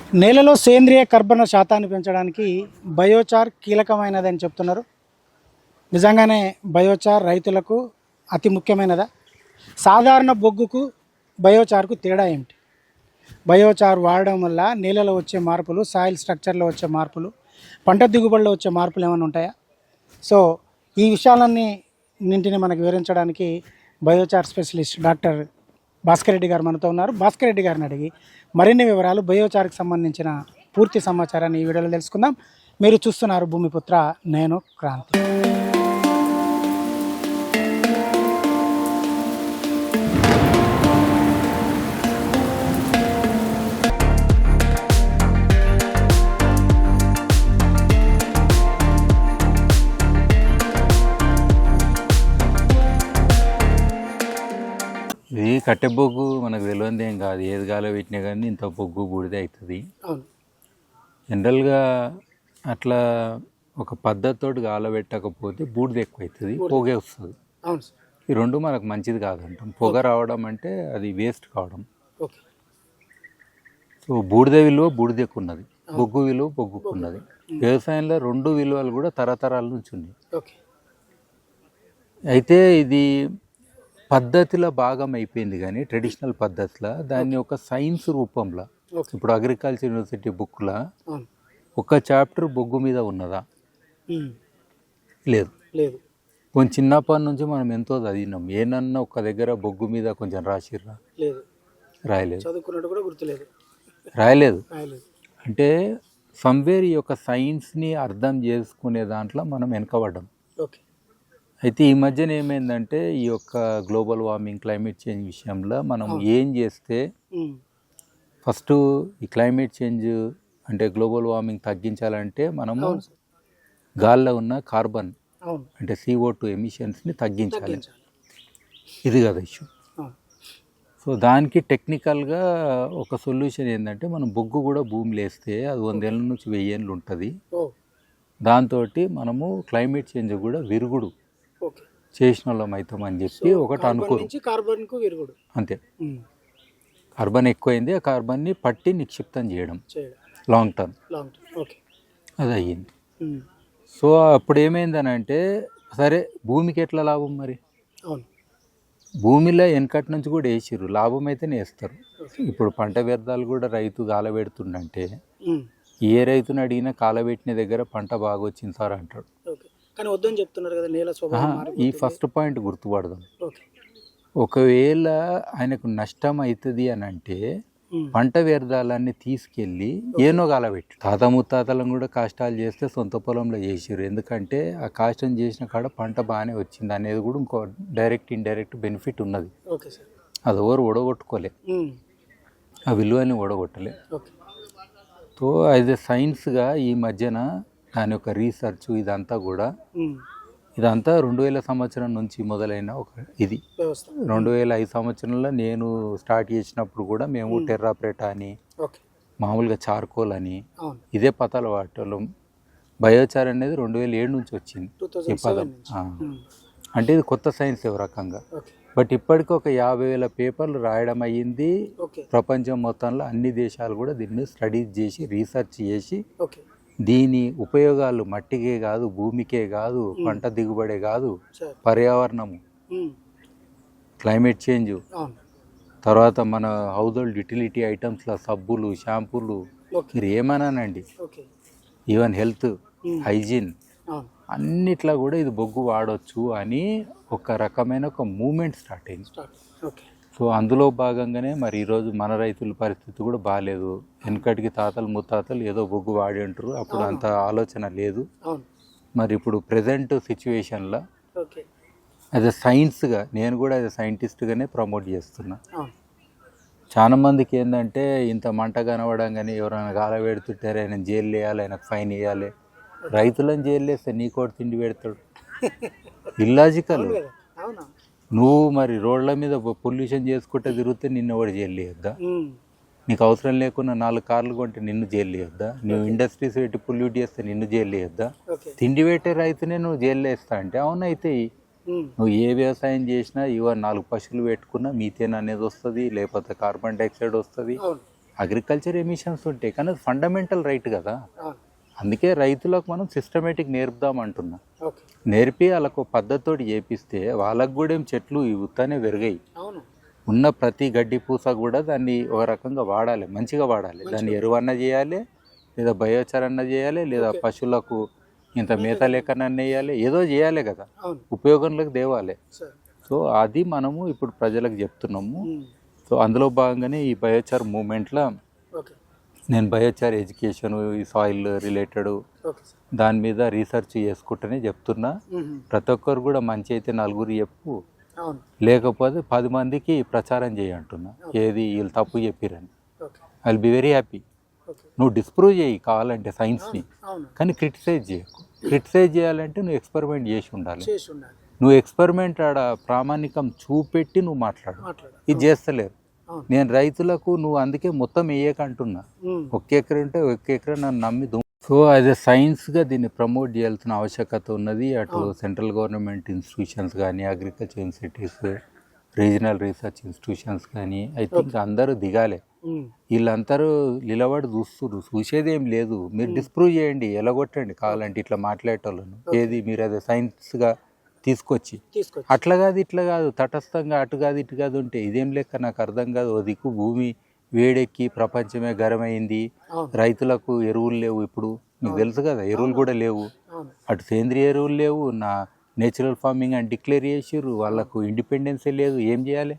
నేలలో సేంద్రియ కర్బన శాతాన్ని పెంచడానికి బయోచార్ కీలకమైనదని చెప్తున్నారు. నిజంగానే బయోచార్ రైతులకు అతి ముఖ్యమైనదా? సాధారణ బొగ్గుకు బయోచార్కు తేడా ఏమిటి? బయోచార్ వాడడం వల్ల నేలలో వచ్చే మార్పులు, సాయిల్ స్ట్రక్చర్లో వచ్చే మార్పులు, పంట దిగుబడిలో వచ్చే మార్పులు ఏమైనా ఉంటాయా? సో ఈ విషయాలన్నింటినీ మనకు వివరించడానికి biochar specialist doctor Bhaskar Reddy గారు మనతో ఉన్నారు. భాస్కర్ రెడ్డి గారిని అడిగి మరిన్ని వివరాలు, బయోచార్కి సంబంధించిన పూర్తి సమాచారాన్ని ఈ వీడియోలో తెలుసుకుందాం. మీరు చూస్తున్నారు భూమిపుత్ర, నేను క్రాంతి. ఇది కట్టె బొగ్గు మనకు తెలియదు ఏం కాదు, ఏది గాలో పెట్టినా కానీ ఇంత బొగ్గు బూడిదే అవుతుంది. జనరల్గా అట్లా ఒక పద్ధతితోటి గాలబెట్టకపోతే బూడిద ఎక్కువ అవుతుంది, పొగ వస్తుంది. ఈ రెండు మనకు మంచిది కాదంటాం. పొగ రావడం అంటే అది వేస్ట్ కావడం. సో బూడిద విలువ బూడిదకు ఉన్నది, బొగ్గు విలువ బొగ్గుకు ఉన్నది. వ్యవసాయంలో రెండు విలువలు కూడా తరతరాల నుంచి ఉన్నాయి. అయితే ఇది పద్ధతిలో భాగం అయిపోయింది, కానీ ట్రెడిషనల్ పద్ధతిలో దాన్ని ఒక సైన్స్ రూపంలో ఇప్పుడు అగ్రికల్చర్ యూనివర్సిటీ బుక్లో ఒక చాప్టర్ బొగ్గు మీద ఉన్నదా? లేదు. కొంచెం చిన్నప్పటి నుంచి మనం ఎంతో చదివినాం. ఏనన్నా ఒక దగ్గర బొగ్గు మీద కొంచెం రాసిర్రా? రాయలేదు. రాయలేదు. అంటే సమ్వేర్ ఈ యొక్క సైన్స్ని అర్థం చేసుకునే దాంట్లో మనం వెనకబడ్డాం. అయితే ఈ మధ్యన ఏమైందంటే ఈ యొక్క గ్లోబల్ వార్మింగ్, క్లైమేట్ చేంజ్ విషయంలో మనం ఏం చేస్తే ఫస్ట్ ఈ క్లైమేట్ చేంజ్ అంటే గ్లోబల్ వార్మింగ్ తగ్గించాలంటే మనము గాల్లో ఉన్న కార్బన్ అంటే CO2 ఎమిషన్స్ని తగ్గించాలి. ఇది కదా ఇష్యూ. సో దానికి టెక్నికల్గా ఒక సొల్యూషన్ ఏంటంటే మనం బొగ్గు కూడా భూమిలో వేస్తే అది 100 ఏళ్ళ నుంచి 1000 ఏళ్ళు ఉంటుంది. దాంతో మనము క్లైమేట్ చేంజ్ కూడా విరుగుడు చేసిన వాళ్ళం అవుతామని చెప్పి ఒకటి అనుకోరు. అంతే, కార్బన్ ఎక్కువైంది, ఆ కార్బన్ని పట్టి నిక్షిప్తం చేయడం లాంగ్ టర్మ్ అది అయ్యింది. సో అప్పుడు ఏమైందని అంటే, సరే భూమికి ఎట్లా లాభం మరి? భూమిలో వెనకటి నుంచి కూడా వేసిర్రు, లాభం అయితేనే వేస్తారు. ఇప్పుడు పంట వ్యర్థాలు కూడా రైతు కాలబెడుతుండంటే ఏ రైతుని అడిగినా కాలబెట్టిన దగ్గర పంట బాగా వచ్చింది సార్ అంటాడు. కానీ వద్దని చెప్తున్నారు కదా నేల స్వభావం. ఈ ఫస్ట్ పాయింట్ గుర్తుపడదాం. ఒకవేళ ఆయనకు నష్టం అవుతుంది అని అంటే పంట వ్యర్థాలన్నీ తీసుకెళ్ళి ఏనో కాలబెట్టి, తాత ముత్తాతలను కూడా కష్టాలు చేస్తే సొంత పొలంలో చేసారు. ఎందుకంటే ఆ కష్టం చేసిన కాడ పంట బాగానే వచ్చింది అనేది కూడా ఇంకో డైరెక్ట్ ఇండైరెక్ట్ బెనిఫిట్ ఉన్నది. అది ఎవరు ఓడగొట్టుకోలే, ఆ విలువని ఓడగొట్టలే. సో అది సైన్స్గా ఈ మధ్యన దాని యొక్క రీసెర్చ్ ఇదంతా 2000 సంవత్సరం నుంచి మొదలైన ఒక ఇది. 2005 సంవత్సరంలో నేను స్టార్ట్ చేసినప్పుడు కూడా మేము టెర్రాప్రెటా అని, మామూలుగా చార్కోల్ అని ఇదే పదాలు వాడటం. బయోచార్ అనేది 2007 నుంచి వచ్చింది ఈ పదం. అంటే ఇది కొత్త సైన్స్ ఒక రకంగా. బట్ ఇప్పటికీ ఒక 50,000 పేపర్లు రాయడం అయ్యింది. ప్రపంచం మొత్తంలో అన్ని దేశాలు కూడా దీన్ని స్టడీ చేసి రీసెర్చ్ చేసి దీని ఉపయోగాలు మట్టికే కాదు, భూమికే కాదు, పంట దిగుబడే కాదు, పర్యావరణము, క్లైమేట్ చేంజ్, తర్వాత మన హౌస్ హోల్డ్ యుటిలిటీ ఐటమ్స్లో సబ్బులు, షాంపూలు, మీరు ఏమన్నానండి, ఈవెన్ హెల్త్, హైజీన్ అన్నిట్లా కూడా ఇది బొగ్గు వాడవచ్చు అని ఒక రకమైన ఒక మూమెంట్ స్టార్ట్ అయింది. సో అందులో భాగంగానే మరి ఈరోజు మన రైతుల పరిస్థితి కూడా బాగాలేదు. వెనకటికి తాతలు ముత్తాతలు ఏదో బొగ్గు వాడి అంటారు, అప్పుడు అంత ఆలోచన లేదు. మరి ఇప్పుడు ప్రజెంట్ సిచ్యువేషన్లో యాజ్ ఎ సైన్స్గా నేను కూడా యాజ్ ఎ సైంటిస్ట్గానే ప్రమోట్ చేస్తున్నా. చాలా మందికి ఏంటంటే ఇంత మంట కనబడంగానే ఎవరైనా గాల పెడుతుంటారు, ఆయన జైలు వేయాలి, ఆయనకు ఫైన్ వేయాలి. రైతులను జైలు వేస్తే నీకోటి తిండి పెడతాడు. ఇల్లాజికల్. నువ్వు మరి రోడ్ల మీద పొల్యూషన్ చేసుకుంటే తిరిగితే నిన్ను ఎవరు జైలు వేయొద్దా? నీకు అవసరం లేకుండా 4 కార్లు కొంటే నిన్ను జైలు వేయొద్దా? నువ్వు ఇండస్ట్రీస్ పెట్టి పొల్యూట్ చేస్తే నిన్ను జైలు వేయొద్దా? తిండి పెట్టే రైతునే నువ్వు జైలు వేస్తా అంటే అవునైతే నువ్వు ఏ వ్యవసాయం చేసినా ఇవో 4 పశువులు పెట్టుకున్నా మీథేన్ అనేది వస్తుంది, లేకపోతే కార్బన్ డైఆక్సైడ్ వస్తుంది. అగ్రికల్చర్ ఎమిషన్స్ ఉంటాయి, కానీ అది ఫండమెంటల్ రైట్ కదా. అవును. అందుకే రైతులకు మనం సిస్టమేటిక్ నేర్పుదాం అంటున్నా. ఓకే. నేర్పి వాళ్ళకు పద్ధతితోటి చేపిస్తే వాళ్ళకు కూడా ఏం చెట్లు ఉత్తానే పెరిగాయి. అవును. ఉన్న ప్రతి గడ్డి పూస కూడా దాన్ని ఒక రకంగా వాడాలి, మంచిగా వాడాలి. దాన్ని ఎరువన్న చేయాలి, లేదా బయోచార్ అన్న చేయాలి, లేదా పశువులకు ఇంత మేత లేకనన్న వేయాలి, ఏదో చేయాలి కదా, అవును. ఉపయోగంలోకి తేవాలి. సరే. సో అది మనము ఇప్పుడు ప్రజలకు చెప్తున్నాము. సో అందులో భాగంగానే ఈ బయోచార్ మూమెంట్లో ఓకే. నేను బయోచార్ ఎడ్యుకేషన్, ఈ సాయిల్ రిలేటెడ్ ఓకే సార్. దాని మీద రీసెర్చ్ చేసుకుంటూనే చెప్తున్నా. ప్రతి ఒక్కరు కూడా మంచి అయితే నలుగురు చెప్పు, అవును. లేకపోతే 10 మందికి ప్రచారం చేయంటున్నా, ఏది వీళ్ళు తప్పు చెప్పిరని. Okay. I will be very happy. Okay. నువ్వు డిస్ప్రూవ్ చేయి కావాలంటే సైన్స్ని, అవును. కానీ క్రిటిసైజ్ చేయకు. క్రిటిసైజ్ చేయాలంటే నువ్వు ఎక్స్పెరిమెంట్ చేసి ఉండాలి. చేసి ఉండాలి. నువ్వు ఎక్స్పెరిమెంట్ ఆడ ప్రామాణికం చూపెట్టి నువ్వు మాట్లాడు. ఇది చేస్తలేరు. నేను రైతులకు నువ్వు అందుకే మొత్తం వేయకంటున్నా, ఒక్క ఎకరం ఉంటే ఒక్క ఎకరం నన్ను నమ్మి సో యాజ్ ఎ సైన్స్గా దీన్ని ప్రమోట్ చేయాల్సిన ఆవశ్యకత ఉన్నది. అటు సెంట్రల్ గవర్నమెంట్ ఇన్స్టిట్యూషన్స్ కానీ, agriculture institutes, regional research institutions కానీ, ఐ థింక్ అందరూ దిగాలి. వీళ్ళందరూ నిలబడి చూసేది ఏం లేదు. మీరు డిస్ప్రూవ్ చేయండి, ఎలగొట్టండి కావాలంటే ఇట్లా మాట్లాడేటోళ్ళను. ఏది మీరు అదే సైన్స్గా తీసుకొచ్చి అట్లా కాదు ఇట్లా కాదు తటస్థంగా అటు కాదు ఇటు కాదు ఉంటే ఇదేం లెక్క నాకు అర్థం కాదు. ఓ దిక్కు భూమి వేడెక్కి ప్రపంచమే గరమైంది, రైతులకు ఎరువులు లేవు. ఇప్పుడు మీకు తెలుసు కదా, ఎరువులు కూడా లేవు. అటు సేంద్రియ ఎరువులు లేవు, నా నేచురల్ ఫార్మింగ్ అని డిక్లేర్ చేసిర్రు. వాళ్ళకు ఇండిపెండెన్సే లేదు. ఏం చేయాలి?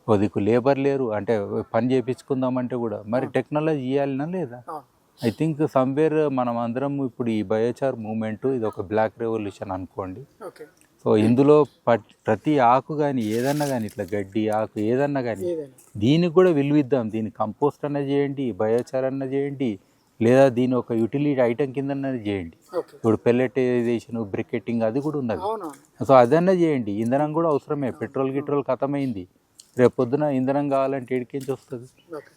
ఓ దిక్కు లేబర్ లేరు, అంటే పని చేయించుకుందామంటే కూడా మరి టెక్నాలజీ ఇవ్వాలనా లేదా? ఐ థింక్ సమ్వేర్ మనం అందరం ఇప్పుడు ఈ బయోచార్ మూమెంట్ ఇది ఒక బ్లాక్ రెవల్యూషన్ అనుకోండి. సో ఇందులో ప్రతి ఆకు కానీ ఏదన్నా కానీ ఇట్లా గడ్డి ఆకు ఏదన్నా కానీ దీనికి కూడా విలువిద్దాం. దీన్ని కంపోస్ట్ అన్న చేయండి, బయోచార్ అన్న చేయండి, లేదా దీని ఒక యూటిలిటీ ఐటమ్ కింద చేయండి. ఇప్పుడు పెల్లెటైజేషన్, బ్రికెటింగ్ అది కూడా ఉన్నది. సో అదన్నా చేయండి. ఇంధనం కూడా అవసరమే. పెట్రోల్ గిట్రోల్ ఖతమైంది, రేపు పొద్దున ఇంధనం కావాలంటే ఎడికించి వస్తుంది.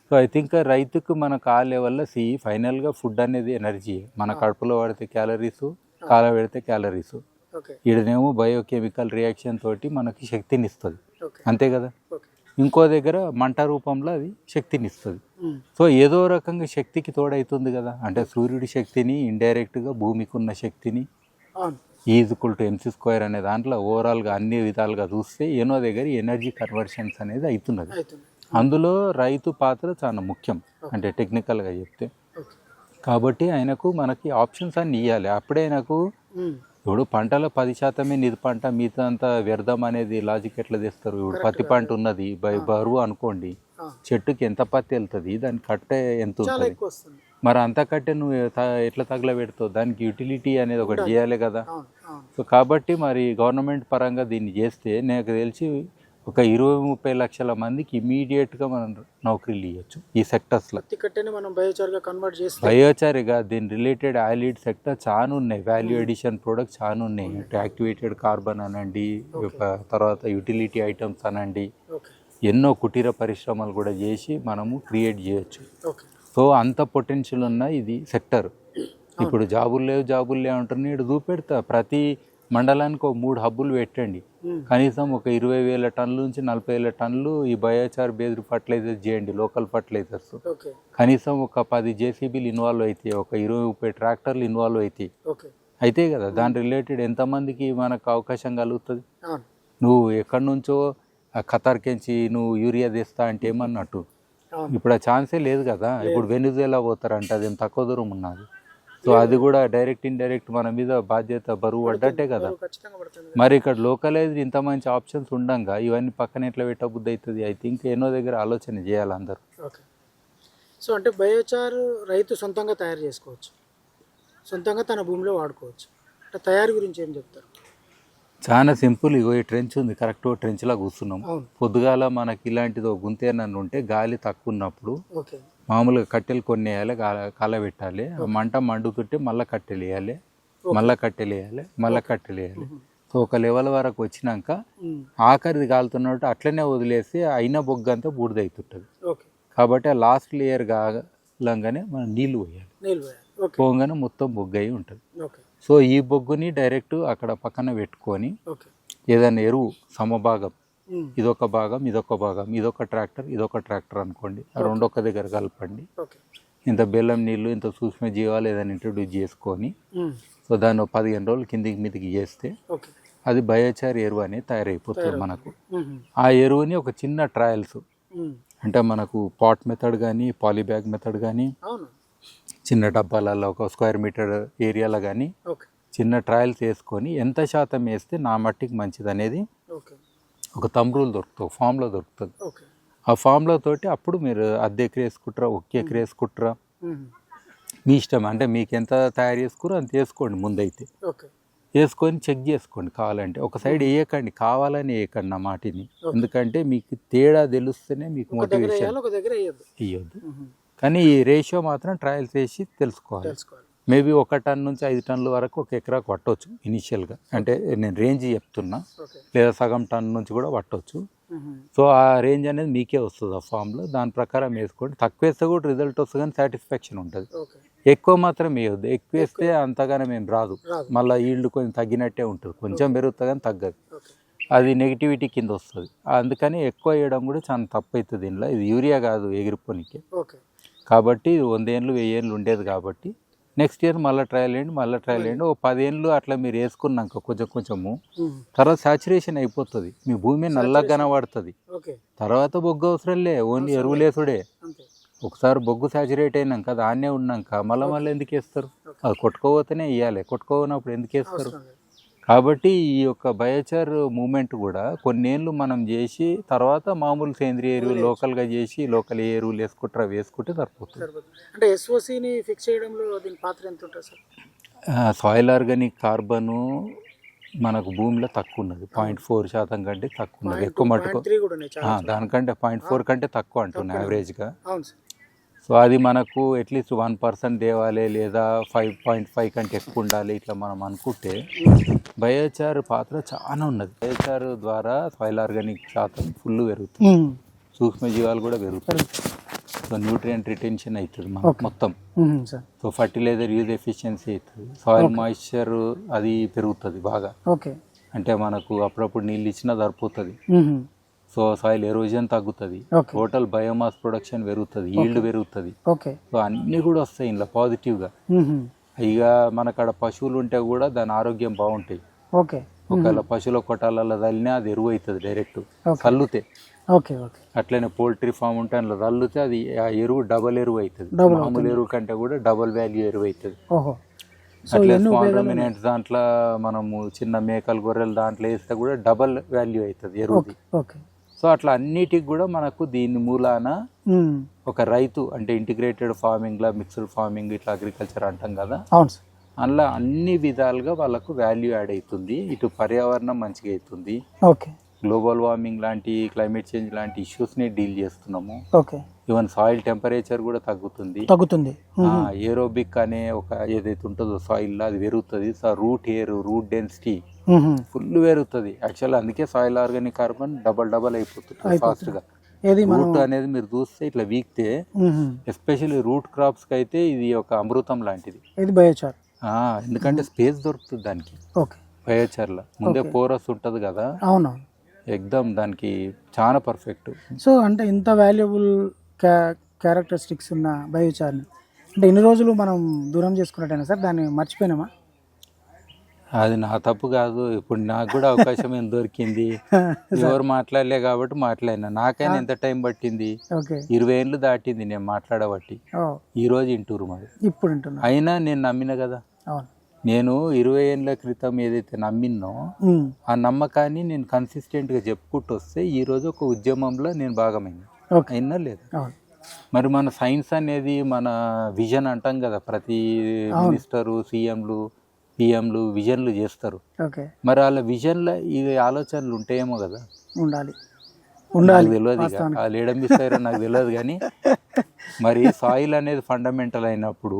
సో ఐ థింక్ రైతుకు మనకు ఆ లెవెల్లో ఫైనల్గా ఫుడ్ అనేది ఎనర్జీ. మన కడుపులో పడితే క్యాలరీస్, కాల పెడితే క్యాలరీస్. ఈడనేమో బయోకెమికల్ రియాక్షన్ తోటి మనకి శక్తిని ఇస్తుంది, అంతే కదా. ఇంకో దగ్గర మంట రూపంలో అది శక్తిని ఇస్తుంది. సో ఏదో రకంగా శక్తికి తోడవుతుంది కదా. అంటే సూర్యుడి శక్తిని ఇండైరెక్ట్గా భూమికి ఉన్న శక్తిని ఈజ్ఈక్వల్ టు MC² అనే దాంట్లో ఓవరాల్గా అన్ని విధాలుగా చూస్తే ఎన్నో దగ్గర ఎనర్జీ కన్వర్షన్స్ అనేది అవుతున్నది. అందులో రైతు పాత్ర చాలా ముఖ్యం, అంటే టెక్నికల్గా చెప్తే. కాబట్టి ఆయనకు మనకి ఆప్షన్స్ అన్ని ఇవ్వాలి. అప్పుడే ఆయనకు ఇప్పుడు పంటలో 10% నిధి పంట, మిగతా అంతా వ్యర్థం అనేది లాజిక్ ఎట్లా తెస్తారు? ఇప్పుడు పత్తి పంట ఉన్నది బరువు అనుకోండి, చెట్టుకి ఎంత పత్తి వెళ్తుంది, దాని కట్టే ఎంత ఉంటుంది, మరి అంత కట్టే నువ్వు ఎట్లా తగలబెడతావు? దానికి యూటిలిటీ అనేది ఒకటి చేయాలి కదా. సో కాబట్టి మరి గవర్నమెంట్ పరంగా దీన్ని చేస్తే నాకు తెలిసి ఒక 20-30 లక్షల మందికి ఇమీడియట్గా మనం నౌకరీలు ఇవ్వచ్చు ఈ సెక్టర్స్లో. బయోచారిగా దీని రిలేటెడ్ ఆయిలీడ్ సెక్టర్ చాలా ఉన్నాయి, వాల్యూ ఎడిషన్ ప్రొడక్ట్స్ చాలా ఉన్నాయి. అంటే యాక్టివేటెడ్ కార్బన్ అనండి, తర్వాత యూటిలిటీ ఐటమ్స్ అనండి, ఎన్నో కుటీర పరిశ్రమలు కూడా చేసి మనము క్రియేట్ చేయొచ్చు. సో అంత పొటెన్షియల్ ఉన్న ఇది సెక్టర్. ఇప్పుడు జాబులు లేవు అంటున్నాయి. ఇక్కడ చూపెడతా, ప్రతి మండలానికి ఒక 3 హబ్బులు పెట్టండి. కనీసం ఒక 20,000 టన్నుల నుంచి 40,000 టన్నులు ఈ బయోచార్ బేస్డ్ ఫర్టిలైజర్స్ చేయండి, లోకల్ ఫర్టిలైజర్స్. కనీసం ఒక 10 JCBలు ఇన్వాల్వ్ అవుతాయి, ఒక 20-30 ట్రాక్టర్లు ఇన్వాల్వ్ అవుతాయి కదా. దాని రిలేటెడ్ ఎంతమందికి మనకు అవకాశం కలుగుతుంది? నువ్వు ఎక్కడి నుంచో ఖతార్కించి నువ్వు యూరియా తెస్తా అంటే ఏమన్నట్టు? ఇప్పుడు ఆ ఛాన్సే లేదు కదా. ఇప్పుడు వెనిజులా పోతారంట, అదేం తక్కువ దూరం ఉన్నది. సో అది కూడా డైరెక్ట్ ఇండైరెక్ట్ మన మీద బాధ్యత బరువు పడ్డట్టే కదా. మరి ఇక్కడ లోకలైజ్ ఇంత మంచి ఆప్షన్స్ ఉండంగా ఇవన్నీ పక్కన ఎట్లా పెట్టబుద్ధి అవుతుంది? ఐ థింక్ ఎన్నో దగ్గర ఆలోచన చేయాలి అందరూ. సో అంటే బయోచార్ రైతు సొంతంగా తయారు చేసుకోవచ్చు, సొంతంగా తన భూమిలో వాడుకోవచ్చు. అంటే తయారీ గురించి ఏం చెప్తారు? చాలా సింపుల్. ఇగో ఈ ట్రెంచ్ ఉంది, కరెక్ట్ ట్రెంచ్లా కూర్చున్నాం. పొద్దుగాల మనకి ఇలాంటిది గుంతేనన్ను ఉంటే గాలి తక్కువ ఉన్నప్పుడు మామూలుగా కట్టెలు కొన్ని వేయాలి, కాలబెట్టాలి. మంట మండుతుంటే మళ్ళీ కట్టెలు వేయాలి, మళ్ళీ కట్టెలు వేయాలి, మళ్ళీ కట్టెలు వేయాలి. సో ఒక లెవెల్ వరకు వచ్చినాక ఆఖరిది కాలుతున్నట్టు అట్లనే వదిలేసి అయిన బొగ్గు అంతా బూడిదవుతుంటుంది. కాబట్టి ఆ లాస్ట్ లేయర్ కాలంగానే మనం నీళ్ళు పోయాలి, పోగానే మొత్తం బొగ్గు అయి ఉంటుంది. సో ఈ బొగ్గుని డైరెక్ట్ అక్కడ పక్కన పెట్టుకొని ఏదైనా ఎరువు సమభాగం ఇదొక భాగం ఇదొక భాగం, ఇదొక ట్రాక్టర్ అనుకోండి, ఆ రెండు ఒక్క దగ్గర కలపండి. ఇంత బెల్లం నీళ్ళు, ఇంత సూక్ష్మ జీవాలు ఏదైనా ఇంట్రడ్యూస్ చేసుకొని సో దాన్ని 15 రోజులు కిందికి మీదికి చేస్తే అది బయోచార్ ఎరువు అనేది తయారైపోతుంది మనకు. ఆ ఎరువుని ఒక చిన్న ట్రయల్స్ అంటే మనకు పాట్ మెథడ్ కానీ పాలీబ్యాగ్ మెథడ్ కానీ చిన్న డబ్బాలలో ఒక స్క్వేర్ మీటర్ ఏరియాలో కానీ చిన్న ట్రయల్స్ వేసుకొని ఎంత శాతం వేస్తే నా మట్టికి మంచిది అనేది ఒక థంబ్ రూల్ దొరుకుతుంది, ఫామ్లో దొరుకుతుంది. ఆ ఫామ్లో తోటి అప్పుడు మీరు అర్ధ ఎకర వేసుకుంటారా, ఒక్క ఎకర వేసుకుంటారా, మీ ఇష్టం. అంటే మీకు ఎంత తయారు చేసుకురో అంత వేసుకోండి, ముందైతే వేసుకొని చెక్ చేసుకోండి. కావాలంటే ఒక సైడ్ వేయకండి, కావాలని వేయకండి నా మాటిని, ఎందుకంటే మీకు తేడా తెలుస్తేనే మీకు మోటివేషన్. వేయొద్దు, కానీ ఈ రేషియో మాత్రం ట్రయల్స్ వేసి తెలుసుకోవాలి. మేబీ 1 టన్ నుంచి 5 టన్నుల వరకు ఒక ఎకరాకు పట్టవచ్చు ఇనిషియల్గా, అంటే నేను రేంజ్ చెప్తున్నా, లేదా సగం టన్ నుంచి కూడా పట్టవచ్చు. సో ఆ రేంజ్ అనేది మీకే వస్తుంది ఆ ఫామ్లో, దాని ప్రకారం వేసుకోండి. తక్కువ వేస్తే కూడా రిజల్ట్ వస్తుంది, కానీ సాటిస్ఫాక్షన్ ఉంటుంది. ఎక్కువ మాత్రం వేయొద్దు, ఎక్కువ వేస్తే అంతగానే మేము రాదు, మళ్ళీ ఈల్డ్ కొంచెం తగ్గినట్టే ఉంటుంది, కొంచెం పెరుగుతుంది కానీ తగ్గదు, అది నెగిటివిటీ కింద వస్తుంది. అందుకని ఎక్కువ వేయడం కూడా చాలా తప్పు అవుతుంది దీనిలో. ఇది యూరియా కాదు ఎగిరిపోనికే, కాబట్టి 100 ఏళ్ళు 1000 ఏళ్ళు ఉండేది. కాబట్టి నెక్స్ట్ ఇయర్ మళ్ళీ ట్రయల్ వేయండి. ఓ 10 ఏళ్ళు అట్లా మీరు వేసుకున్నాక కొంచెము తర్వాత సాచురేషన్ అయిపోతుంది, మీ భూమి నల్లగా కనబడుతుంది. తర్వాత బొగ్గు అవసరం లే, ఓన్లీ ఎరువులేసుడే. ఒకసారి బొగ్గు సాచురేట్ అయినాక దాన్నే ఉన్నాక మళ్ళీ ఎందుకు వేస్తారు? అది కొట్టుకోపోతేనే వేయాలి, కొట్టుకోనప్పుడు ఎందుకు వేస్తారు? కాబట్టి ఈ యొక్క బయోచార్ మూమెంట్ కూడా కొన్నేళ్ళు మనం చేసి తర్వాత మామూలు సేంద్రియ ఎరువులు లోకల్గా చేసి లోకల్ ఏ ఎరువులు వేసుకుంటే సరిపోతుంది. అంటే ఎస్ఓసిని ఫిక్స్ చేయడంలో దీని పాత్ర ఎంత ఉంటుంది సార్? సాయిల్ ఆర్గానిక్ కార్బను మనకు భూమిలో తక్కువ ఉన్నది, 0.4% కంటే తక్కువ ఉన్నది. ఎక్కువ మటుకు దానికంటే 0.4 కంటే తక్కువ అంటున్నాను యావరేజ్గా. సో అది మనకు అట్లీస్ట్ 1% తేవాలి, లేదా 5.5 కంటే ఎక్కువ ఉండాలి. ఇట్లా మనం అనుకుంటే బయోచార్ పాత్ర చాలా ఉన్నది. బయోచార్ ద్వారా సాయిల్ ఆర్గానిక్ శాతం ఫుల్ పెరుగుతుంది, సూక్ష్మజీవాలు కూడా పెరుగుతాయి. సో న్యూట్రియంట్ రిటెన్షన్ అవుతుంది మనకు మొత్తం. సో ఫర్టిలైజర్ యూజ్ ఎఫిషియన్సీ అవుతుంది, సాయిల్ మాయిశ్చర్ అది పెరుగుతుంది బాగా. అంటే మనకు అప్పుడప్పుడు నీళ్ళు ఇచ్చినా సరిపోతుంది. సో సాయిల్ ఎరోజన్ తగ్గుతుంది, టోటల్ బయోమాస్ ప్రొడక్షన్ పెరుగుతుంది, ఈల్డ్ పెరుగుతుంది. సో అన్నీ కూడా వస్తాయి ఇంట్లో పాజిటివ్గా. ఇక మనకాడ పశువులు ఉంటే కూడా దాని ఆరోగ్యం బాగుంటాయి. ఒకవేళ పశువుల కొట్టాలలో తల్లినా అది ఎరువు అవుతుంది డైరెక్ట్ చల్లుతే. అట్లనే పోల్ట్రీ ఫామ్ ఉంటే అందులో చల్లుతే అది ఆ ఎరువు డబల్ ఎరువు అవుతుంది, మామూలు ఎరువు కంటే కూడా డబల్ వాల్యూ ఎరువు అవుతుంది. అట్లా స్మాల్ రూమినెంట్స్ దాంట్లో మనము చిన్న మేకలు గొర్రెలు దాంట్లో వేస్తే కూడా డబల్ వాల్యూ అవుతుంది ఎరువుది. సో అట్లా అన్నిటికి కూడా మనకు దీని మూలాన ఒక రైతు అంటే ఇంటిగ్రేటెడ్ ఫార్మింగ్ లా మిక్స్డ్ ఫార్మింగ్ ఇట్లా అగ్రికల్చర్ అంటాం కదా, అందులో అన్ని విధాలుగా వాళ్ళకు వాల్యూ యాడ్ అవుతుంది. ఇటు పర్యావరణం మంచిగా అవుతుంది, గ్లోబల్ వార్మింగ్ లాంటి క్లైమేట్ చేంజ్ లాంటి ఇష్యూస్ ని డీల్ చేస్తున్నాము. ఈవెన్ సాయిల్ టెంపరేచర్ కూడా తగ్గుతుంది. ఏరోబిక్ అనే ఒక ఏదైతే ఉంటుందో సాయిల్ అది పెరుగుతుంది. రూట్ డెన్సిటీ ఫుల్ పెరుగుతుంది. యాక్చువల్ అందుకే సాయిల్ ఆర్గానిక్ కార్బన్ డబల్ అయిపోతుంది ఫాస్ట్ గా. రూట్ అనేది మీరు చూస్తే ఇట్లా వీక్తే ఎస్పెషల్లీ రూట్ క్రాప్స్ కి అయితే ఇది ఒక అమృతం లాంటిది బయోచార్. ఎందుకంటే స్పేస్ దొరుకుతుంది దానికి బయోచార్ లో. ముందే పోరస్ ఉంటది కదా, ఎక్దమ్ దానికి చాలా పర్ఫెక్ట్. సో అంటే ఇంత వాల్యుబుల్ క్యారెక్టరిస్టిక్స్ ఉన్న బయోచార్ని అంటే ఇన్ని రోజులు మనం దూరం చేసుకున్నట్టేనా సార్? దాన్ని మర్చిపోయినామా? అది నా తప్పు కాదు, ఇప్పుడు నాకు కూడా అవకాశం ఏం దొరికింది. ఎవరు మాట్లాడలే కాబట్టి మాట్లాడినా. నాకైనా ఎంత టైం పట్టింది, 20 ఏళ్ళు దాటింది నేను మాట్లాడబట్టి. ఈ రోజు ఇంటూరు మరి ఇప్పుడు అయినా నేను నమ్మిన కదా. నేను 20 ఏళ్ళ క్రితం ఏదైతే నమ్మినో ఆ నమ్మకాన్ని నేను కన్సిస్టెంట్ గా చెప్పుకుంటూ వస్తే ఈ రోజు ఒక ఉద్యమంలో నేను భాగమైనా అయినా లేదు. మరి మన సైన్స్ అనేది మన విజన్ అంటాం కదా, ప్రతి మినిస్టరు పిఎంలు విజన్లు చేస్తారు. మరి వాళ్ళ విజన్లో ఈ ఆలోచనలు ఉంటాయేమో కదా, నాకు తెలియదు. ఇక వాళ్ళు ఏడంపిస్తారో నాకు తెలియదు, కానీ మరి సాయిల్ అనేది ఫండమెంటల్ అయినప్పుడు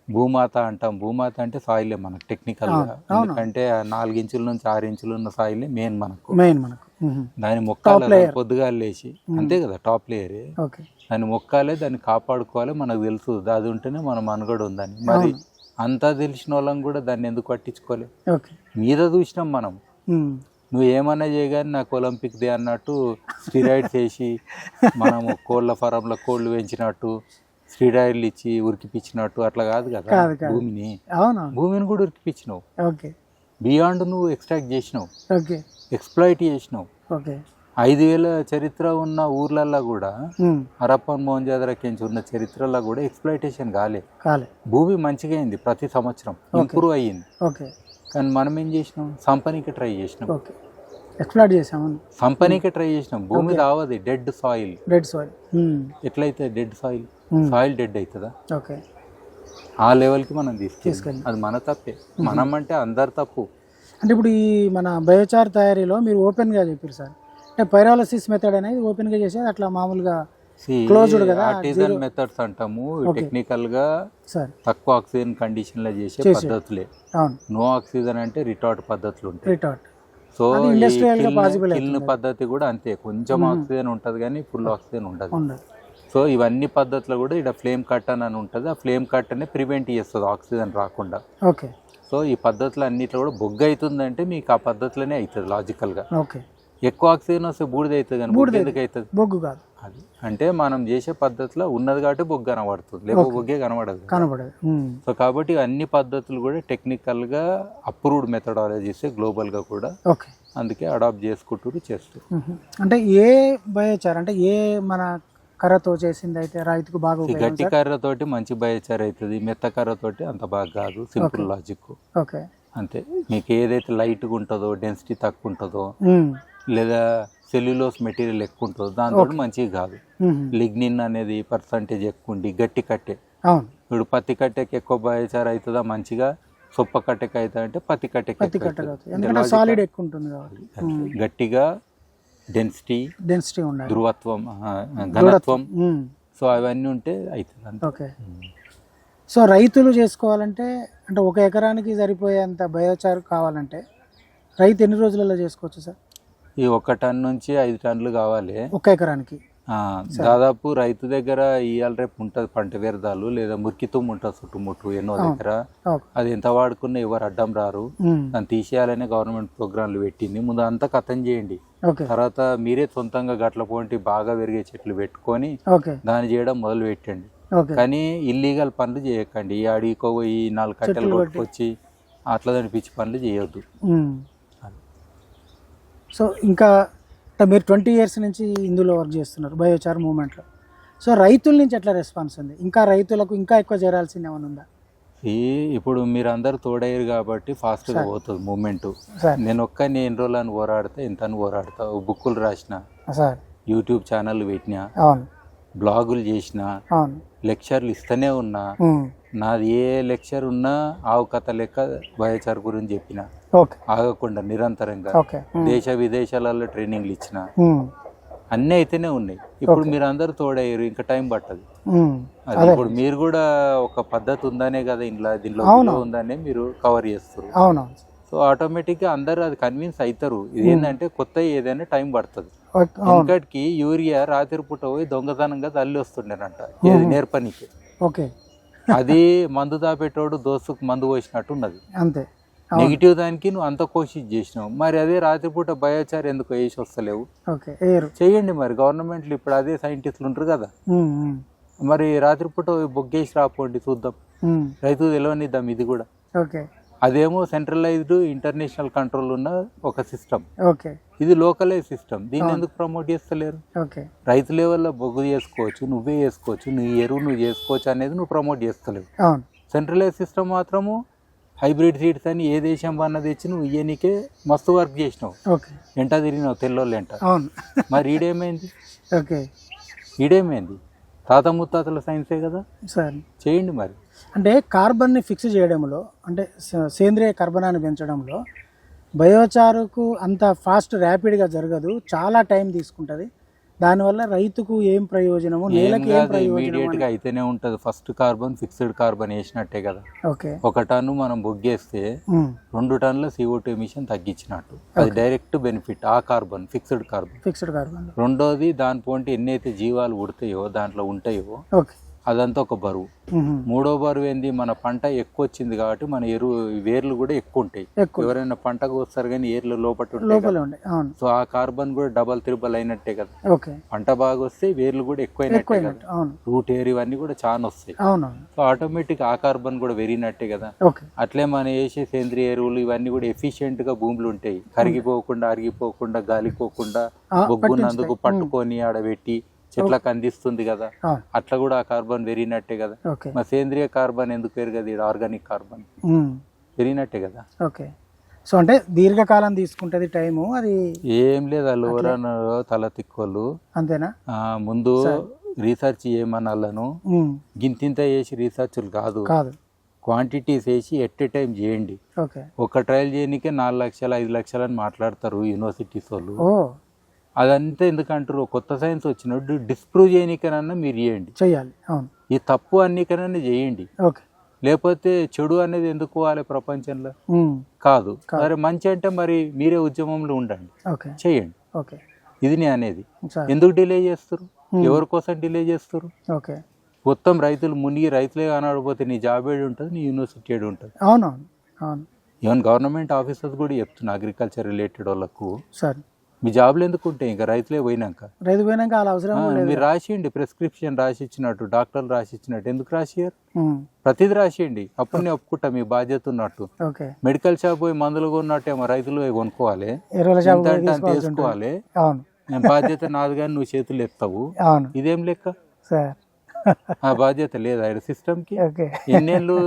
భూమాత అంటాం. భూమాత అంటే సాయిలే మనకు టెక్నికల్ గా, ఎందుకంటే 4 ఇంచుల నుంచి 6 ఇంచులు ఉన్న సాయిలే మెయిన్ మనకు. దాన్ని మొక్కాలి పొద్దుగా లేచి, అంతే కదా టాప్ లేయరే. దాన్ని మొక్కాలే, దాన్ని కాపాడుకోవాలి, మనకు తెలుసు అది ఉంటేనే మన మనుగడ ఉందని. మరి అంతా తెలిసిన వాళ్ళం కూడా దాన్ని ఎందుకు పట్టించుకోలే? మీద చూసినాం మనం, నువ్వు ఏమన్నా చేయగాని నాకు ఒలింపిక్ దే అన్నట్టు స్టీరాయిడ్స్ వేసి మనము కోళ్ళ ఫారంలో కోళ్ళు పెంచినట్టు స్టీరాయిడ్లు ఇచ్చి ఉరికిపించినట్టు అట్లా కాదు కదా భూమిని. భూమిని కూడా ఉరికిపించినావు. బియాండ్ నువ్వు ఎక్స్ట్రాక్ట్ చేసినావు, ఎక్స్ప్లాయిట్ చేసినావు. 5,000 చరిత్ర ఉన్న ఊర్లల్లో కూడా హరప్పన్ మోహన్జాదరకించి ఉన్న చరిత్రలో కూడా ఎక్స్ప్లాయిటేషన్ కాలే. భూమి మంచిగా అయింది, ప్రతి సంవత్సరం ఇంప్రూవ్ అయ్యింది. కానీ మనం ఏం చేసినాం, సంపనీకి ట్రై చేసినాం, ఎక్స్ప్లాయిట్ చేసాము, సంపనీకి ట్రై చేసినాం. భూమి రావది, డెడ్ సాయిల్. ఎట్లయితే డెడ్ సాయిల్, సాయిల్ డెడ్ అవుతుందా? ఆ లెవెల్కి మనం తీసుకెళ్ళి అది మన తప్పే. మనం అంటే అందరు తప్పు. అంటే ఇప్పుడు ఈ మన బయోచార్ తయారీలో మీరు ఓపెన్గా చెప్పారు సార్, అంటే పైరాలసిస్ మెథడ్ అనేది ఓపెన్గా చేసేది, అట్లా మామూలుగా క్లోజ్డ్ కదా ఆర్టిజన్ మెథడ్స్ అంటాము. టెక్నికల్ గా తక్కువ ఆక్సిజన్ కండిషన్ లో చేసే పద్ధతులే. నో ఆక్సిజన్ అంటే రిటార్ట్ పద్ధతులు ఉంటాయి. సో కిల్న్ పద్ధతి కూడా అంతే, కొంచెం ఆక్సిజన్ ఉంటది కానీ ఫుల్ ఆక్సిజన్ ఉండదు. సో ఇవన్నీ పద్ధతులు కూడా ఇక్కడ ఫ్లేమ్ కట్టన్ అని ఉంటుంది. ఆ ఫ్లేమ్ కట్టనే ప్రివెంట్ చేస్తుంది ఆక్సిజన్ రాకుండా. సో ఈ పద్ధతులు అన్నిట్లో కూడా బొగ్గు అవుతుందంటే మీకు ఆ పద్ధతిలోనే అవుతుంది లాజికల్గా. ఎక్కువ ఆక్సిజన్ వస్తే బూడిద అవుతుంది కానీ బూడిద ఎందుకు అవుతుంది? బొగ్గు కాదు. అది అంటే మనం చేసే పద్ధతిలో ఉన్నది కాబట్టి బొగ్గు కనబడుతుంది, లేకపోతే బొగ్గే కనబడదు. సో కాబట్టి అన్ని పద్ధతులు కూడా టెక్నికల్ గా అప్రూవ్డ్ మెథడాలజీస్ గ్లోబల్ గా కూడా, అందుకే అడాప్ట్ చేసుకుంటూ చేస్తారు. అంటే ఏ బయోచార్ అంటే ఏ మన కర్రతో చేసింది అయితే రైతుకు బాగా గట్టి కర్రతోటి మంచి బయోచార్ అవుతుంది, మెత్త కర్రతోటి అంత బాగా కాదు. సింపుల్ లాజిక్ అంతే. మీకు ఏదైతే లైట్గా ఉంటుందో, డెన్సిటీ తక్కువ ఉంటుందో, లేదా సెల్యులోస్ మెటీరియల్ ఎక్కువ ఉంటుందో దాంతో మంచిగా కాదు. లిగ్నిన్ అనేది పర్సంటేజ్ ఎక్కువ ఉండి గట్టి కట్టే. ఇప్పుడు పత్తి కట్టెకి ఎక్కువ బయోచార్ అవుతుందా మంచిగా, సొప్ప కట్టెకి అవుతా అంటే పత్తి కట్టెకి గట్టిగా డెన్సిటీ ధృవత్వం, ఘనత్వం, సో అవన్నీ ఉంటే అవుతుంది. సో రైతులు చేసుకోవాలంటే, అంటే 1 ఎకరానికి సరిపోయేంత బయోచార్ కావాలంటే రైతు ఎన్ని రోజులలో చేసుకోవచ్చు సార్? ఈ 1 టన్ నుంచి 5 టన్నులు కావాలి 1 ఎకరానికి. దాదాపు రైతు దగ్గర ఇవాళ రేపు ఉంటుంది పంట వ్యర్థాలు, లేదా మురికి తుమ్ము ఉంటుంది చుట్టుముట్టు ఎన్నో దగ్గర. అది ఎంత వాడుకున్నా ఎవరు అడ్డం రారు. దాన్ని తీసేయాలనే గవర్నమెంట్ ప్రోగ్రాంలు పెట్టింది. ముందు అంతా కథం చేయండి, తర్వాత మీరే సొంతంగా గట్ల పోంటి బాగా పెరిగే చెట్లు పెట్టుకొని దాన్ని చేయడం మొదలు పెట్టండి. కానీ ఇల్లీగల్ పనులు చేయకండి. ఈ అడిగికో ఈ 4 కట్టెలు కొట్టుకొచ్చి అట్లా దాని పిచ్చి పనులు చేయొద్దు. సో ఇంకా మీరు 20 years నుంచి ఇందులో వర్క్ చేస్తున్నారు బయోచార్ మూవ్మెంట్లో. సో రైతుల నుంచి ఎట్లా రెస్పాన్స్ ఉంది? ఇంకా రైతులకు ఇంకా ఎక్కువ చేరాల్సింది ఏమైనా ఉందా? ఇప్పుడు మీరు అందరు తోడయ్యారు కాబట్టి ఫాస్ట్గా పోతుంది మూమెంట్. నేను ఎన్ని రోజులని పోరాడితే ఎంత అని పోరాడతా. బుక్కులు రాసిన, యూట్యూబ్ ఛానల్ పెట్టినా, బ్లాగులు చేసిన, లెక్చర్లు ఇస్తూనే ఉన్నా. నాది ఏ లెక్చర్ ఉన్నా ఆవు కథ లెక్క బయోచార్ గురించి చెప్పిన, ఆగకుండా నిరంతరంగా. దేశ విదేశాలలో ట్రైనింగ్లు ఇచ్చిన, అన్నీ అయితేనే ఉన్నాయి. ఇప్పుడు మీరు అందరు తోడయ్యారు, ఇంకా టైం పట్టదు. ఇప్పుడు మీరు కూడా ఒక పద్ధతి ఉందనే కదా దీంట్లో ఉందనే మీరు కవర్ చేస్తారు. సో ఆటోమేటిక్గా అందరు అది కన్విన్స్ అవుతారు. ఇది ఏంటంటే కొత్త ఏదైనా టైం పడుతుంది. ఇంకటికి యూరియా రాత్రి పూట పోయి దొంగతనంగా తల్లి వస్తుండేనంట నేర్పనికి. అది మందు దాపెట్టోడు దోస్తుకు మందు పోసినట్టు ఉన్నది. అంతే. నెగిటివ్ దానికి నువ్వు అంత కోషిష్ చేసినావు. మరి అదే రాత్రిపూట బయోచార్ ఎందుకు వేసి వస్తలేవు? చెయ్యండి మరి. గవర్నమెంట్లు ఇప్పుడు అదే సైంటిస్టులు ఉంటారు కదా, మరి రాత్రిపూట బొగ్గేసి రాపోండి చూద్దాం, రైతు తెలియనిద్దాం. ఇది కూడా అదేమో సెంట్రలైజ్డ్ ఇంటర్నేషనల్ కంట్రోల్ ఉన్న ఒక సిస్టమ్, ఇది లోకలైజ్ సిస్టమ్. దీన్ని ఎందుకు ప్రమోట్ చేస్తలేరు? రైతు లెవెల్లో బొగ్గు చేసుకోవచ్చు, నువ్వే చేసుకోవచ్చు, నీ ఎరువు నువ్వు చేసుకోవచ్చు అనేది నువ్వు ప్రమోట్ చేస్తలేవు. సెంట్రలైజ్ సిస్టమ్ మాత్రము హైబ్రిడ్ సీడ్స్ అని ఏ దేశం వన్న తెచ్చి నువ్వు ఇయ్యనికే మస్తు వర్క్ చేసినావు, ఎంట తిరిగినావు తెల్లోళ్ళు ఎంట. మరి ఈడేమైంది? తాత ముత్తాతల సైన్సే కదా. చేయండి మరి. అంటే కార్బన్ని ఫిక్స్ చేయడంలో, అంటే సేంద్రియ కర్బనాన్ని పెంచడంలో బయోచారుకు అంత ఫాస్ట్ ర్యాపిడ్గా జరగదు, చాలా టైం తీసుకుంటుంది. దానివల్ల రైతుకు ఏం ప్రయోజనము, నేలకి ఏం ప్రయోజనం అయితేనే ఉంటుంది. ఫస్ట్ కార్బన్ ఫిక్స్డ్ కార్బన్ వేసినట్టే కదా. 1 టన్ను మనం బొగ్గేస్తే 2 టన్నుల CO2 ఎమిషన్ తగ్గించినట్టు. అది డైరెక్ట్ బెనిఫిట్. ఆ కార్బన్ ఫిక్స్డ్ కార్బన్. రెండోది దాని పోంటి ఎన్నైతే జీవాలు ఉడతాయో దాంట్లో ఉంటాయో అదంతా ఒక బరువు. మూడో బరువు ఏంది, మన పంట ఎక్కువ వచ్చింది కాబట్టి మన వేర్లు కూడా ఎక్కువ ఉంటాయి. ఎవరైనా పంటకు వస్తారు కానీ ఏర్లు లోపల ఉంటాయి. సో ఆ కార్బన్ కూడా డబల్ త్రిబల్ అయినట్టే కదా. పంట బాగా వస్తే వేర్లు కూడా ఎక్కువైనట్టే కదా, రూట్ ఎయిర్ ఇవన్నీ కూడా చాలా వస్తాయి. సో ఆటోమేటిక్ ఆ కార్బన్ కూడా పెరిగినట్టే కదా. అట్లే మనం వేసే సేంద్రియ ఎరువులు ఇవన్నీ కూడా ఎఫిషియెంట్ గా భూములు ఉంటాయి, కరిగిపోకుండా అరిగిపోకుండా గాలిపోకుండా బొగ్గున్నందుకు పట్టుకొని ఆడబెట్టి చెట్లకు అందిస్తుంది కదా. అట్లా కూడా ఆ కార్బన్ పెరిగినట్టే కదా. మా సేంద్రియ కార్బన్ ఎందుకు పెరగదు, ఆర్గానిక్ కార్బన్ పెరిగినట్టే కదా. సో అంటే దీర్ఘకాలం తీసుకుంటది టైము, అది ఏం లేదు. అలోవరా తల తిక్కోళ్ళు అంతేనా. ముందు రీసెర్చ్ చేయమనాలను, గింతింత చేసి రీసెర్చ్లు కాదు, క్వాంటిటీస్ వేసి ఎట్ ఏ టైం చేయండి. ఒక ట్రయల్ చేయడానికే 4 లక్షలు 5 లక్షలు అని మాట్లాడతారు యూనివర్సిటీస్ వాళ్ళు. అదంతా ఎందుకంటారు, కొత్త సైన్స్ వచ్చినట్టు డిస్ప్రూవ్ చేయనికనన్నా మీరు చేయండి, చేయాలి. ఈ తప్పు అన్నికనన్నా చేయండి. లేకపోతే చెడు అనేది ఎందుకు పోవాలి ప్రపంచంలో, కాదు. సరే మంచి అంటే మరి మీరే ఉద్యమంలో ఉండండి, చేయండి. ఇది నేను అనేది. ఎందుకు డిలే చేస్తారు, ఎవరి కోసం డిలే చేస్తారు? మొత్తం రైతులు మునిగి రైతులే కానకపోతే నీ జాబ్ ఏడు ఉంటుంది, నీ యూనివర్సిటీ ఏడు ఉంటుంది. ఈవెన్ గవర్నమెంట్ ఆఫీసర్స్ కూడా చెప్తున్నా అగ్రికల్చర్ రిలేటెడ్ వాళ్ళకు, మీ జాబ్లు ఎందుకు ఉంటాయి ఇంకా రైతులే పోయినాక మీరు రాసియండి, ప్రిస్క్రిప్షన్ రాసి ఇచ్చినట్టు, డాక్టర్లు రాసి ఇచ్చినట్టు ఎందుకు రాసియారు? ప్రతిదీ రాసియండి, అప్పుడు నేను ఒప్పుకుంటా మీ బాధ్యత ఉన్నట్టు. మెడికల్ షాప్ పోయి మందులు కొన్నట్టేమో రైతులు కొనుక్కోవాలి, తీసుకోవాలి. బాధ్యత నాది కానీ నువ్వు చేతులు ఎత్తావు, ఇదేం లెక్క? ఆ బాధ్యత లేదా సిస్టమ్ కి? ఎన్నేళ్ళు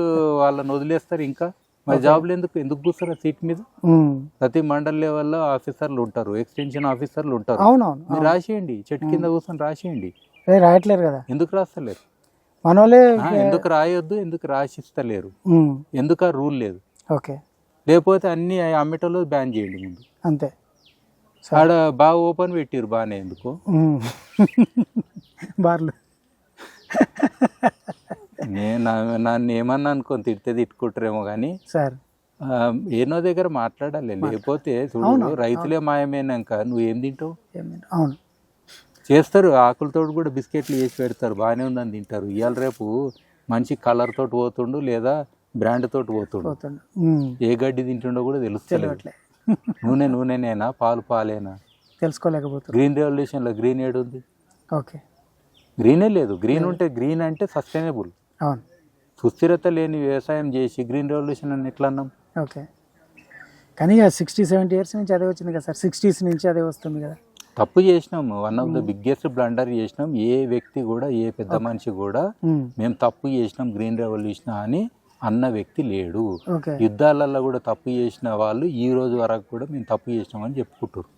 వాళ్ళని వదిలేస్తారు ఇంకా? మరి జాబ్లు ఎందుకు కూర్చున్నారు సీట్ మీద? ప్రతి మండల్ లెవెల్లో ఆఫీసర్లు ఉంటారు, ఎక్స్టెన్షన్ ఆఫీసర్లు ఉంటారు. మీరు రాసేయండి, చెట్టు కింద కూర్చొని రాసేయండి. రాయట్లేరు కదా, ఎందుకు రాస్తలేరు? ఎందుకు రాయొద్దు, ఎందుకు రాసిస్తలేరు? ఎందుకు ఆ రూల్ లేదు? లేకపోతే అన్ని అమ్మేటలో బ్యాన్ చేయండి ముందు, అంతే. ఆడ బాగా ఓపెన్ పెట్టిరు, బాగానే. ఎందుకు బార్లు? నన్ను ఏమన్నా అనుకొని తిడితే తిట్టుకుంటారేమో కానీ ఏనో దగ్గర మాట్లాడాలి. లేకపోతే చూడు, రైతులే మాయమైనాక నువ్వేం తింటావు? చేస్తారు, ఆకులతో కూడా బిస్కెట్లు చేసి పెడతారు, బాగానే ఉందని తింటారు. ఇవాళ రేపు మంచి కలర్ తోటి పోతుండు, లేదా బ్రాండ్ తోటి పోతుండు. ఏ గడ్డి తింటుండో కూడా తెలుస్తలేదు. నూనెనేనా, పాలేనా తెలుసుకోలేకపోతే. గ్రీన్ రెవల్యూషన్ లో గ్రీన్ ఏడు ఉంది? గ్రీనే లేదు. గ్రీన్ ఉంటే, గ్రీన్ అంటే సస్టైనబుల్, సుస్థిరత లేని వ్యవసాయం చేసి గ్రీన్ రెవల్యూషన్ అని ఎట్లా అన్నాం? కానీ 60-70 ఇయర్స్ నుంచి అదే వచ్చింది కదా సార్, 60s నుంచి అదే వస్తుంది కదా. తప్పు చేసినాం, one of the biggest blunder చేసినాం. ఏ వ్యక్తి కూడా, ఏ పెద్ద మనిషి కూడా మేము తప్పు చేసినాం గ్రీన్ రెవల్యూషన్ అని అన్న వ్యక్తి లేడు. యుద్ధాలలో కూడా తప్పు చేసిన వాళ్ళు ఈ రోజు వరకు కూడా మేము తప్పు చేసినామని చెప్పుకుంటారు.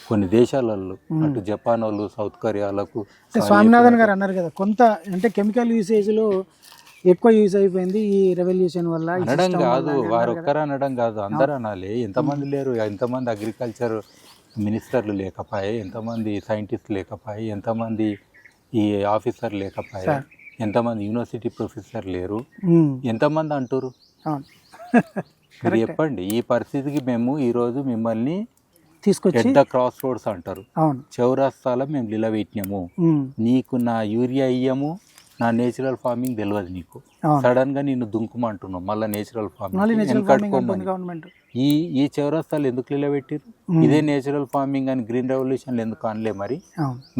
కొన్ని దేశాలలో, అటు జపాన్ వాళ్ళు, సౌత్ కొరియాలకు. స్వామినాథన్ గారు అన్నారు కదా, కొంత అంటే కెమికల్ యూసేజ్లో ఎక్కువ యూజ్ అయిపోయింది ఈ రెవల్యూషన్ వల్ల అనడం కాదు, వారు ఒక్కరు అనడం కాదు, అందరూ అనాలి. ఎంతమంది లేరు, ఎంతమంది అగ్రికల్చర్ మినిస్టర్లు లేకపోయే, ఎంతమంది సైంటిస్ట్ లేకపోయే, ఎంతమంది ఈ ఆఫీసర్ లేకపోయే, ఎంతమంది యూనివర్సిటీ ప్రొఫెసర్ లేరు, ఎంతమంది అంటారు? మీరు చెప్పండి. ఈ పరిస్థితికి మేము ఈరోజు మిమ్మల్ని తీసుకొచ్చి క్రాస్ రోడ్స్ అంటారు, చౌరస్తాలో మేము నిలబెట్టినాము. నీకు నా యూరియా ఇయ్యము, నా నేచురల్ ఫార్మింగ్ తెలియదు నీకు, సడన్ గా నిన్ను దుంకుమంటున్నావు మళ్ళీ నేచురల్ ఫార్మింగ్. ఈ చౌరస్తాలు ఎందుకు నిలబెట్టిరు? ఇదే నేచురల్ ఫార్మింగ్ అని గ్రీన్ రెవల్యూషన్ ఎందుకు అనలే?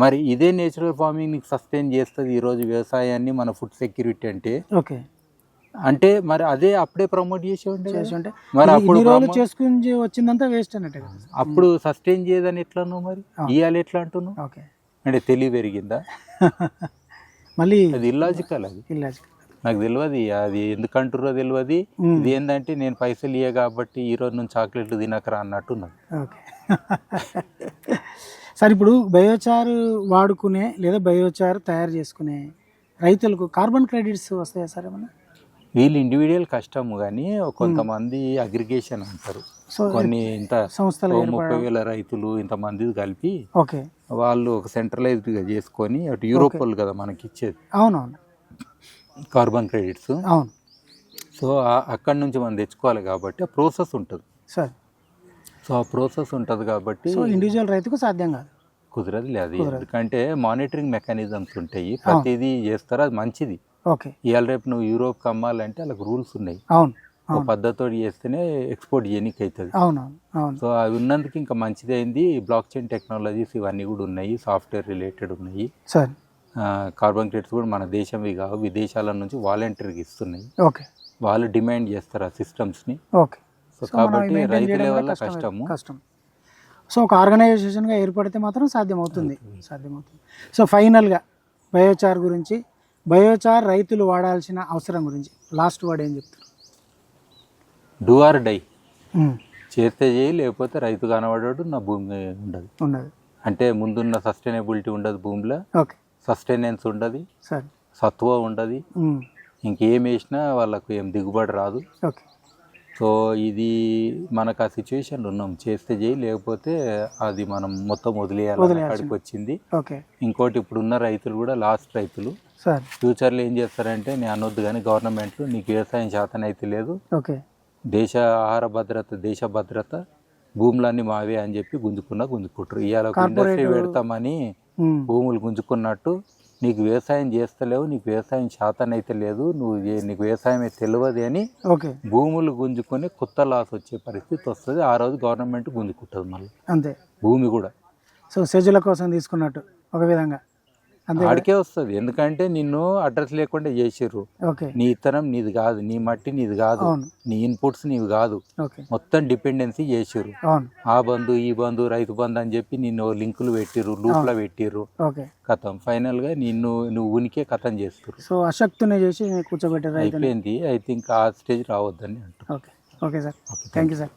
మరి ఇదే నేచురల్ ఫార్మింగ్ నీకు సస్టైన్ చేస్తుంది ఈ రోజు వ్యవసాయాన్ని, మన ఫుడ్ సెక్యూరిటీ అంటే మరి అదే అప్పుడే ప్రమోట్ చేసి ఉంటే మరి అప్పుడు చేసుకుని వచ్చిందంతా వేస్ట్ అన్నట్టు. అప్పుడు సస్టైన్ చేయదని ఎట్లా అన్నావు, మరి ఇవాళ ఎట్లా అంటున్నావు? అంటే తెలివి పెరిగిందా? మళ్ళీ అది ఇల్లాజికల్, అది నాకు తెలియదు. అది ఎందుకు అంటుర్రో తెలియదు. ఇది ఏంటంటే నేను పైసలు ఇయ్య కాబట్టి ఈ రోజు నుంచి చాక్లెట్లు తినకరా అన్నట్టున్నది. సార్, ఇప్పుడు బయోచార్ వాడుకునే లేదా బయోచార్ తయారు చేసుకునే రైతులకు కార్బన్ క్రెడిట్స్ వస్తాయా సార్ ఏమన్నా? వీళ్ళు ఇండివిజువల్ కష్టము, కానీ కొంతమంది అగ్రిగేషన్ అంటారు. కొన్ని ఇంత సంస్థలు 30,000 రైతులు ఇంతమంది కలిపి వాళ్ళు ఒక సెంట్రలైజ్డ్ గా చేసుకొని, అటు యూరోప్ వాళ్ళు కదా మనకి ఇచ్చేది కార్బన్ క్రెడిట్స్. సో అక్కడి నుంచి మనం తెచ్చుకోవాలి కాబట్టి ఆ ప్రాసెస్ ఉంటుంది. సో ఆ ప్రాసెస్ ఉంటుంది కాబట్టి ఇండివిజువల్ రైతుకు సాధ్యం కాదు. కుదరదు లేదు, ఎందుకంటే మానిటరింగ్ మెకానిజమ్స్ ఉంటాయి, ప్రతిదీ చేస్తారు, అది మంచిది. ఓకే. ఇవాళ రేపు నువ్వు యూరోప్ అమ్మాలంటే వాళ్ళకి రూల్స్ ఉన్నాయి, అవును, ఒక పద్ధతితో చేస్తేనే ఎక్స్పోర్ట్ చేయనీకి అవుతుంది. అవునవును, అవును. సో అవి ఉన్నందుకు ఇంకా మంచిదైంది. బ్లాక్ చైన్ టెక్నాలజీస్ ఇవన్నీ కూడా ఉన్నాయి, సాఫ్ట్వేర్ రిలేటెడ్ ఉన్నాయి. సార్ కార్బన్ క్రెడిట్స్ కూడా మన దేశంవి కావు, విదేశాల నుంచి వాలంటీర్కి ఇస్తున్నాయి. ఓకే. వాళ్ళు డిమాండ్ చేస్తారు ఆ సిస్టమ్స్ని. ఓకే. సో కాబట్టి రైతుల వల్ల కష్టం. సో ఒక ఆర్గనైజేషన్గా ఏర్పడితే మాత్రం సాధ్యమవుతుంది. సో ఫైనల్గా బయోచార్ గురించి, బయోచార్ రైతులు వాడాల్సిన అవసరం గురించి లాస్ట్ వర్డ్ ఏం చెప్తారు? డూ ఆర్ డై, చేస్తే చేయి, లేకపోతే రైతు కనబడాడు, నా భూమి ఉండదు. అంటే ముందున్న సస్టైనబిలిటీ ఉండదు భూమిలో, ఓకే, సస్టైనెన్స్ ఉండదు, సరే, సత్వ ఉండదు, ఇంకేం వేసినా వాళ్ళకు ఏం దిగుబడి రాదు. ఓకే. సో ఇది మనకు ఆ సిచ్యువేషన్లో ఉన్నాం, చేస్తే చేయి, లేకపోతే అది మనం మొత్తం వదిలేయాలి అక్కడికి వచ్చింది. ఓకే. ఇంకోటి ఇప్పుడున్న రైతులు కూడా లాస్ట్ రైతులు ఫ్యూచర్లో ఏం చేస్తారంటే, నేను అనొద్దు కానీ గవర్నమెంట్లు నీకు వ్యవసాయం శాతం అయితే లేదు, ఓకే, దేశ ఆహార భద్రత, దేశ భద్రత, భూములన్నీ మావే అని చెప్పి గుంజుకుంటారు. ఇవాళ ఒక ఇండస్ట్రీ పెడతామని భూములు గుంజుకున్నట్టు, నీకు వ్యవసాయం చేస్తలేవు, నీకు వ్యవసాయం శాతం అయితే లేదు, నీకు వ్యవసాయం అయితే తెలియదు అని భూములు గుంజుకొని కొత్త లాస్ వచ్చే పరిస్థితి వస్తుంది. ఆ రోజు గవర్నమెంట్ గుంజుకుంటుంది మళ్ళీ, అంతే, భూమి కూడా. సో సెజుల కోసం తీసుకున్నట్టు ఒక విధంగా ఆడికే వస్తుంది, ఎందుకంటే నిన్ను అడ్రస్ లేకుండా చేసిర్రు. నీ ఇత్తనం నీది కాదు, నీ మట్టి నీది కాదు, నీ ఇన్పుట్స్ నీవి కాదు, మొత్తం డిపెండెన్సీ చేసిర్రు. ఆ బంధు ఈ బంధు రైతు బంధు అని చెప్పి నిన్ను లింకులు పెట్టిర్రు, లూప్లో పెట్టిర్రు, కథం ఫైనల్ గా నువ్వు ఉనికే కథం చేస్తారు. సో అశక్తునే చేసి కూర్చోబెట్టారు, అయిపోయింది. ఐ థింక్ ఆ స్టేజ్ రావద్దని అంటారు. Okay sir, thank you sir.